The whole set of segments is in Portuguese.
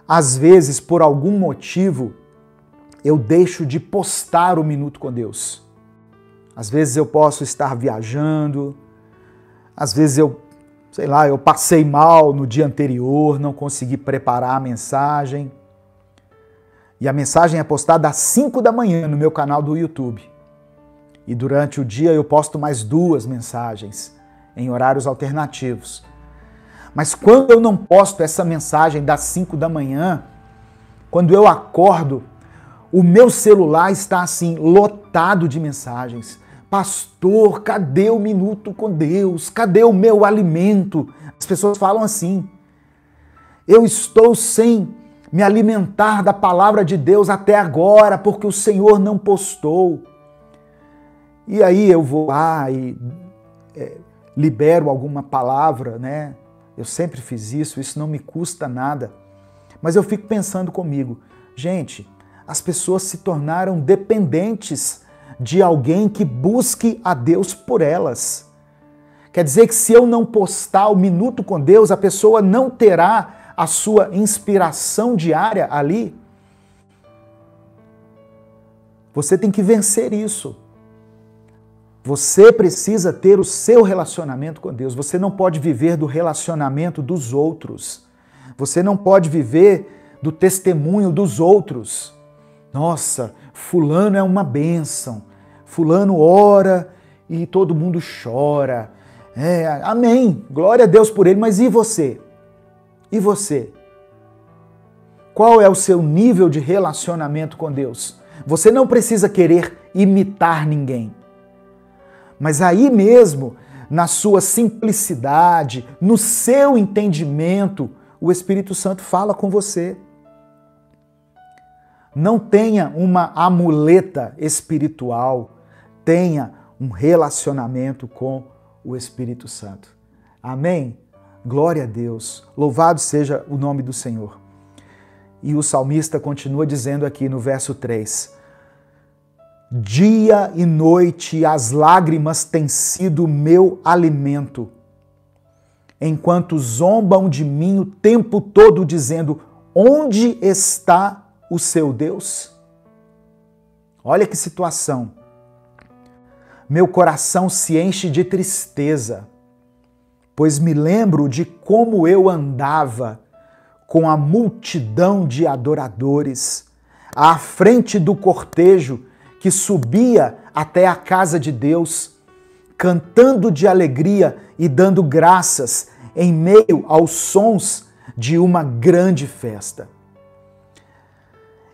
às vezes, por algum motivo, eu deixo de postar o Minuto com Deus. Às vezes eu posso estar viajando, às vezes eu passei mal no dia anterior, não consegui preparar a mensagem. E a mensagem é postada às 5 da manhã no meu canal do YouTube. E durante o dia eu posto mais 2 mensagens em horários alternativos. Mas quando eu não posto essa mensagem das 5 da manhã, quando eu acordo, o meu celular está assim, lotado de mensagens. Pastor, cadê o Minuto com Deus? Cadê o meu alimento? As pessoas falam assim. Eu estou sem me alimentar da palavra de Deus até agora, porque o Senhor não postou. E aí eu vou lá e libero alguma palavra, né? Eu sempre fiz isso não me custa nada. Mas eu fico pensando comigo, gente, as pessoas se tornaram dependentes de alguém que busque a Deus por elas. Quer dizer que se eu não postar o Minuto com Deus, a pessoa não terá a sua inspiração diária ali. Você tem que vencer isso. Você precisa ter o seu relacionamento com Deus. Você não pode viver do relacionamento dos outros. Você não pode viver do testemunho dos outros. Nossa, fulano é uma bênção. Fulano ora e todo mundo chora. Amém. Glória a Deus por ele. Mas e você? E você? Qual é o seu nível de relacionamento com Deus? Você não precisa querer imitar ninguém. Mas aí mesmo, na sua simplicidade, no seu entendimento, o Espírito Santo fala com você. Não tenha uma amuleta espiritual, tenha um relacionamento com o Espírito Santo. Amém? Glória a Deus. Louvado seja o nome do Senhor. E o salmista continua dizendo aqui no verso 3: dia e noite as lágrimas têm sido meu alimento, enquanto zombam de mim o tempo todo dizendo: onde está o seu Deus? Olha que situação. Meu coração se enche de tristeza, pois me lembro de como eu andava com a multidão de adoradores à frente do cortejo que subia até a casa de Deus, cantando de alegria e dando graças em meio aos sons de uma grande festa.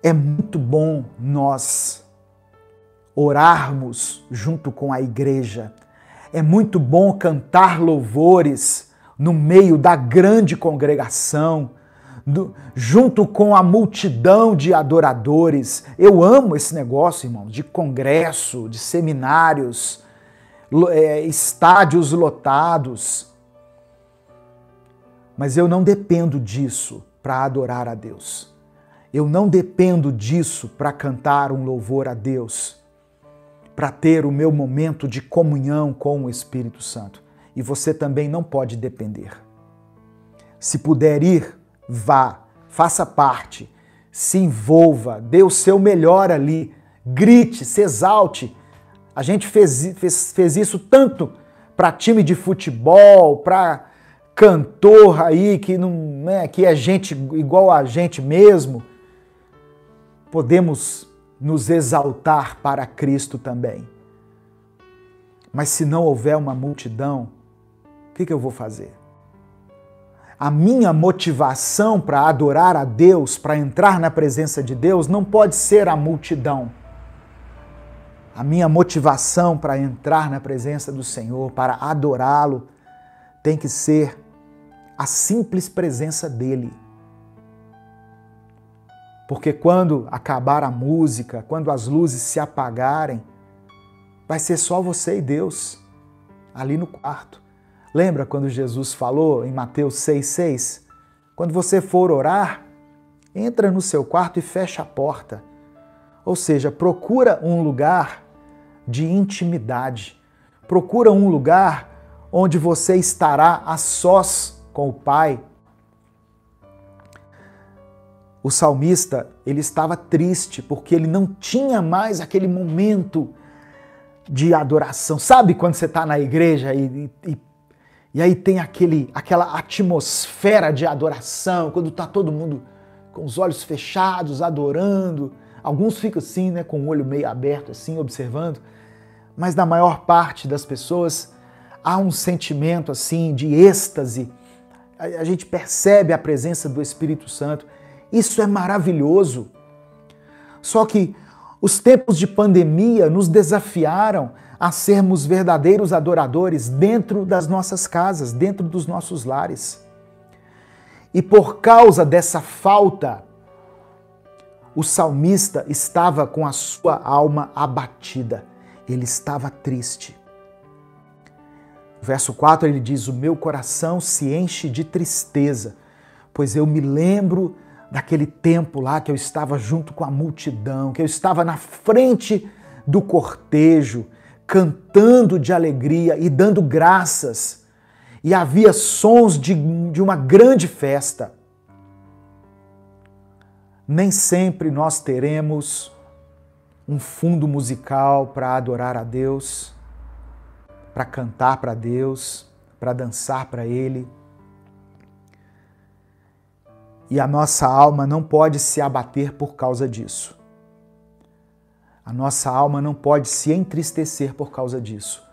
É muito bom nós orarmos junto com a igreja. É muito bom cantar louvores no meio da grande congregação, junto com a multidão de adoradores. Eu amo esse negócio, irmãos, de congresso, de seminários, estádios lotados. Mas eu não dependo disso para adorar a Deus. Eu não dependo disso para cantar um louvor a Deus, para ter o meu momento de comunhão com o Espírito Santo. E você também não pode depender. Se puder ir, vá, faça parte, se envolva, dê o seu melhor ali, grite, se exalte. A gente fez isso tanto para time de futebol, para cantor aí que não é, que é gente igual a gente mesmo. Podemos nos exaltar para Cristo também. Mas se não houver uma multidão, o que eu vou fazer? A minha motivação para adorar a Deus, para entrar na presença de Deus, não pode ser a multidão. A minha motivação para entrar na presença do Senhor, para adorá-lo, tem que ser a simples presença dEle. Porque quando acabar a música, quando as luzes se apagarem, vai ser só você e Deus ali no quarto. Lembra quando Jesus falou em Mateus 6,6? Quando você for orar, entra no seu quarto e fecha a porta. Ou seja, procura um lugar de intimidade. Procura um lugar onde você estará a sós com o Pai. O salmista, ele estava triste porque ele não tinha mais aquele momento de adoração. Sabe quando você está na igreja e aí tem aquela atmosfera de adoração, quando está todo mundo com os olhos fechados, adorando. Alguns ficam assim, né, com o olho meio aberto, assim, observando. Mas na maior parte das pessoas há um sentimento assim de êxtase. A gente percebe a presença do Espírito Santo. Isso é maravilhoso. Só que os tempos de pandemia nos desafiaram a sermos verdadeiros adoradores dentro das nossas casas, dentro dos nossos lares. E por causa dessa falta, o salmista estava com a sua alma abatida. Ele estava triste. No verso 4 ele diz: o meu coração se enche de tristeza, pois eu me lembro daquele tempo lá que eu estava junto com a multidão, que eu estava na frente do cortejo, cantando de alegria e dando graças. E havia sons de uma grande festa. Nem sempre nós teremos um fundo musical para adorar a Deus, para cantar para Deus, para dançar para Ele. E a nossa alma não pode se abater por causa disso. A nossa alma não pode se entristecer por causa disso,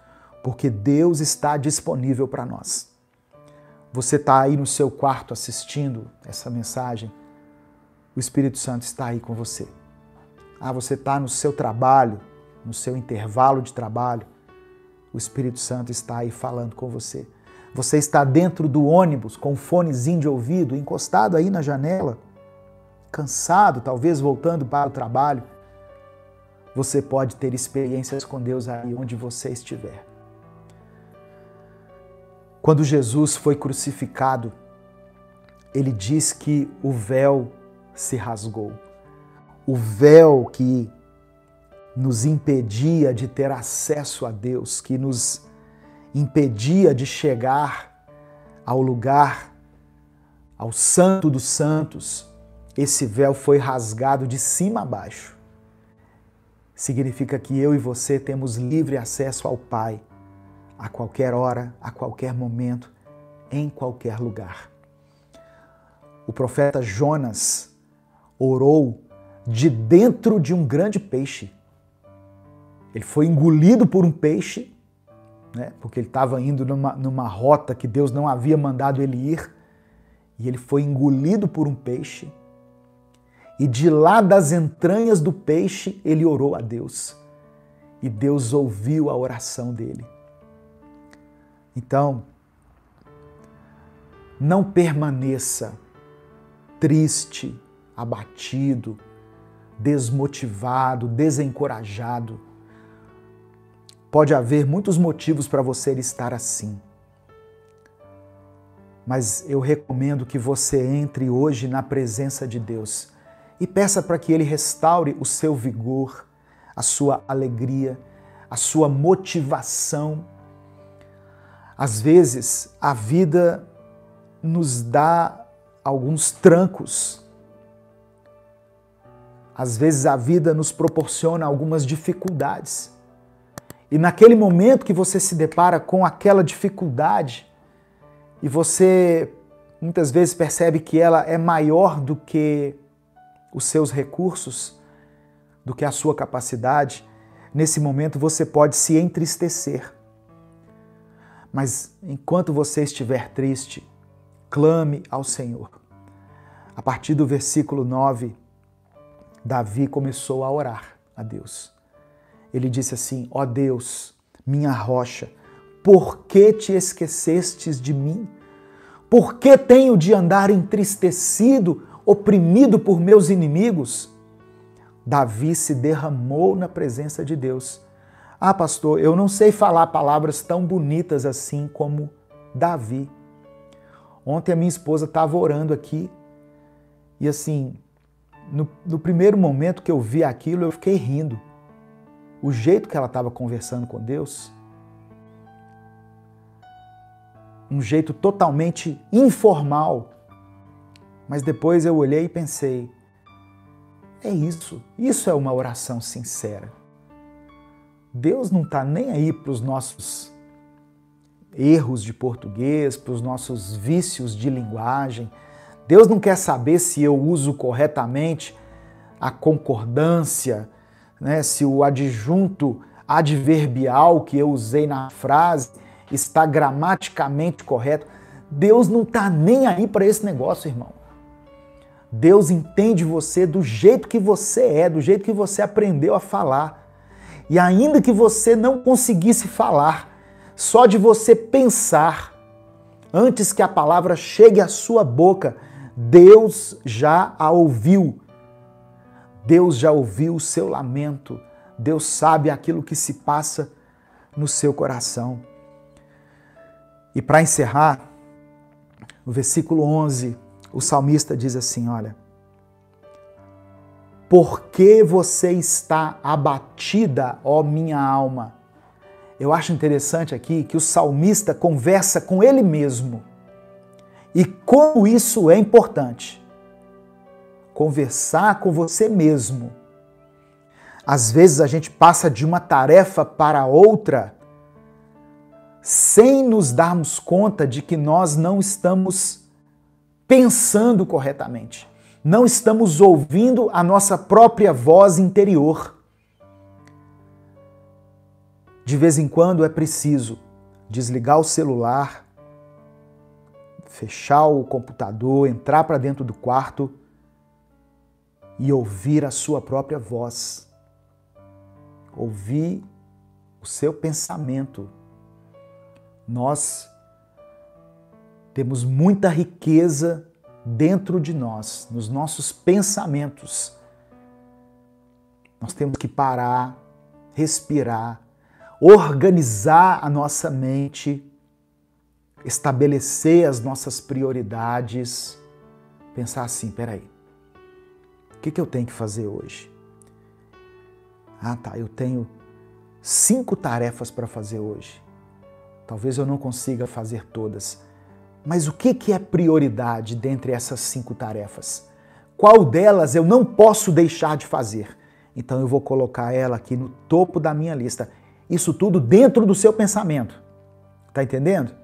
porque Deus está disponível para nós. Você está aí no seu quarto assistindo essa mensagem, o Espírito Santo está aí com você. Você está no seu trabalho, no seu intervalo de trabalho, o Espírito Santo está aí falando com você. Você está dentro do ônibus com um fonezinho de ouvido, encostado aí na janela, cansado, talvez voltando para o trabalho. Você pode ter experiências com Deus aí onde você estiver. Quando Jesus foi crucificado, ele diz que o véu se rasgou. O véu que nos impedia de ter acesso a Deus, que nos impedia de chegar ao lugar, ao Santo dos Santos, esse véu foi rasgado de cima a baixo. Significa que eu e você temos livre acesso ao Pai, a qualquer hora, a qualquer momento, em qualquer lugar. O profeta Jonas orou de dentro de um grande peixe. Ele foi engolido por um peixe, né, porque ele estava indo numa rota que Deus não havia mandado ele ir, e ele foi engolido por um peixe, e de lá das entranhas do peixe ele orou a Deus, e Deus ouviu a oração dele. Então, não permaneça triste, abatido, desmotivado, desencorajado. Pode haver muitos motivos para você estar assim. Mas eu recomendo que você entre hoje na presença de Deus e peça para que Ele restaure o seu vigor, a sua alegria, a sua motivação. Às vezes, a vida nos dá alguns trancos. Às vezes, a vida nos proporciona algumas dificuldades. E naquele momento que você se depara com aquela dificuldade e você muitas vezes percebe que ela é maior do que os seus recursos, do que a sua capacidade, nesse momento você pode se entristecer. Mas enquanto você estiver triste, clame ao Senhor. A partir do versículo 9, Davi começou a orar a Deus. Ele disse assim: ó Deus, minha rocha, por que te esquecestes de mim? Por que tenho de andar entristecido, oprimido por meus inimigos? Davi se derramou na presença de Deus. Pastor, eu não sei falar palavras tão bonitas assim como Davi. Ontem a minha esposa estava orando aqui e assim, no primeiro momento que eu vi aquilo, eu fiquei rindo. O jeito que ela estava conversando com Deus, um jeito totalmente informal, Mas depois eu olhei e pensei, é isso. Isso é uma oração sincera. Deus não está nem aí para os nossos erros de português, para os nossos vícios de linguagem. Deus não quer saber se eu uso corretamente a concordância, né? Se o adjunto adverbial que eu usei na frase está gramaticamente correto. Deus não está nem aí para esse negócio, irmão. Deus entende você do jeito que você é, do jeito que você aprendeu a falar. E ainda que você não conseguisse falar, só de você pensar, antes que a palavra chegue à sua boca, Deus já a ouviu. Deus já ouviu o seu lamento. Deus sabe aquilo que se passa no seu coração. E para encerrar, no versículo 11, o salmista diz assim, olha, por que você está abatida, ó minha alma? Eu acho interessante aqui que o salmista conversa com ele mesmo. E como isso é importante. Conversar com você mesmo. Às vezes a gente passa de uma tarefa para outra sem nos darmos conta de que nós não estamos pensando corretamente. Não estamos ouvindo a nossa própria voz interior. De vez em quando é preciso desligar o celular, fechar o computador, entrar para dentro do quarto e ouvir a sua própria voz. Ouvir o seu pensamento. Nós temos muita riqueza dentro de nós, nos nossos pensamentos. Nós temos que parar, respirar, organizar a nossa mente, estabelecer as nossas prioridades, pensar assim, peraí, o que eu tenho que fazer hoje? Ah, tá, eu tenho 5 tarefas para fazer hoje. Talvez eu não consiga fazer todas. Mas o que é prioridade dentre essas 5 tarefas? Qual delas eu não posso deixar de fazer? Então eu vou colocar ela aqui no topo da minha lista. Isso tudo dentro do seu pensamento. Tá entendendo?